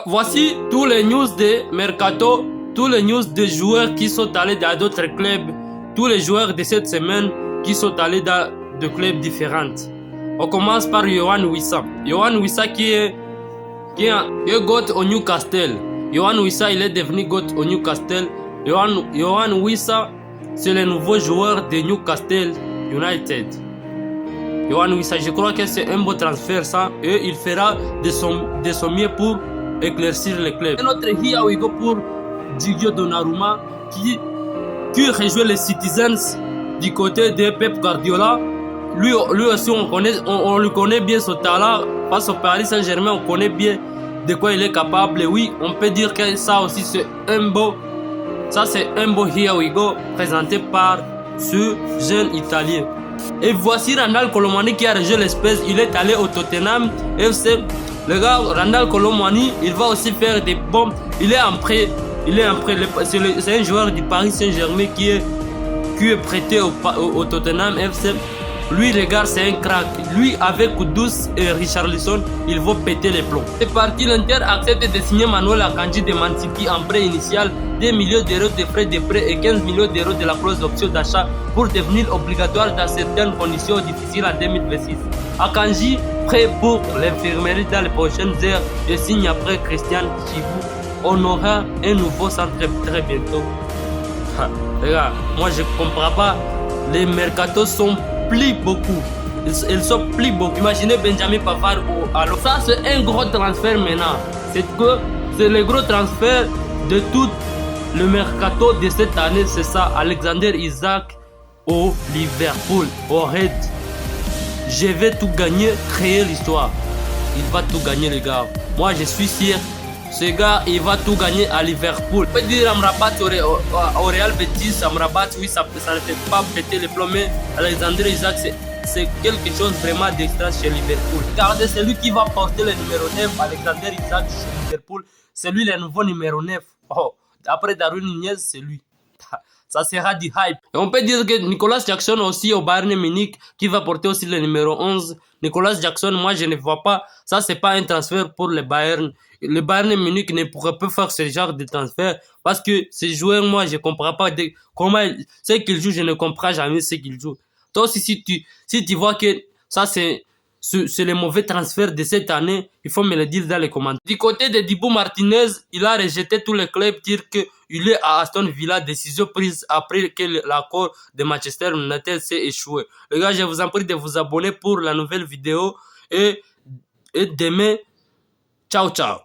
Voici tous les news de Mercato, tous les news de joueurs qui sont allés dans d'autres clubs, tous les joueurs de cette semaine qui sont allés dans de clubs différents. On commence par Yohan Wissa. Yohan Wissa qui est GOAT au Newcastle. Yohan Wissa, il est devenu GOAT au Newcastle. Yohan Wissa, c'est le nouveau joueur de Newcastle United. Yohan Wissa, je crois que c'est un beau transfert ça, et il fera de son mieux pour éclaircir le club. Un autre Here we go pour Gigio Donnarumma qui rejoint les Citizens du côté de Pep Guardiola. Lui aussi on le connaît bien son talent face au Paris Saint-Germain, on connaît bien de quoi il est capable. Et oui, on peut dire que ça aussi c'est un beau Here we go présenté par ce jeune Italien. Et voici Randal Colomwani qui a rejoint l'espèce, il est allé au Tottenham FC. Le gars Randal Colomwani, il va aussi faire des bombes, il est en prêt, c'est un joueur du Paris Saint-Germain qui est prêté au Tottenham FC. Lui, regarde, c'est un crack. Lui, avec Kudus et Richarlison, ils vont péter les plombs. C'est parti, l'Inter accepte de signer Manuel Akanji de Man City en prêt initial, 2 millions d'euros de frais de prêt et 15 millions d'euros de la clause d'option d'achat pour devenir obligatoire dans certaines conditions difficiles en 2026. Akanji, prêt pour l'infirmerie dans les prochaines heures et signe après Christian Chivou. On aura un nouveau centre très bientôt. Les gars, moi je comprends pas. Les mercatos sont plus beaucoup. Ils sont plus beaucoup. Imaginez Benjamin Pavard ou alors. Ça, c'est un gros transfert maintenant. C'est le gros transfert de tout le mercato de cette année. C'est ça. Alexander Isak au Liverpool, au Red. Je vais tout gagner, créer l'histoire. Il va tout gagner, les gars. Moi, je suis sûr. Ce gars, il va tout gagner à Liverpool. On peut dire Amrabat au Real Betis, Amrabat, oui, ça ne fait pas péter les plombs, mais Alexander Isak, c'est quelque chose vraiment d'extra chez Liverpool. Regardez, c'est lui qui va porter le numéro 9, Alexander Isak chez Liverpool. C'est lui le nouveau numéro 9. Oh, après Darwin Nunez, c'est lui. Ça sera du hype. Et on peut dire que Nicolas Jackson aussi au Bayern Munich qui va porter aussi le numéro 11. Nicolas Jackson, moi je ne vois pas. Ça c'est pas un transfert pour le Bayern. Le Bayern Munich ne pourrait pas faire ce genre de transfert parce que ces joueurs, moi je comprends pas comment ce qu'ils jouent, je ne comprends jamais ce qu'ils jouent. Toi aussi si tu vois que ça c'est le mauvais transfert de cette année, il faut me le dire dans les commentaires. Du côté de Dibu Martinez, il a rejeté tous les clubs, dire qu'il est à Aston Villa, décision prise après que l'accord de Manchester United s'est échoué. Les gars, je vous en prie de vous abonner pour la nouvelle vidéo et demain, ciao ciao.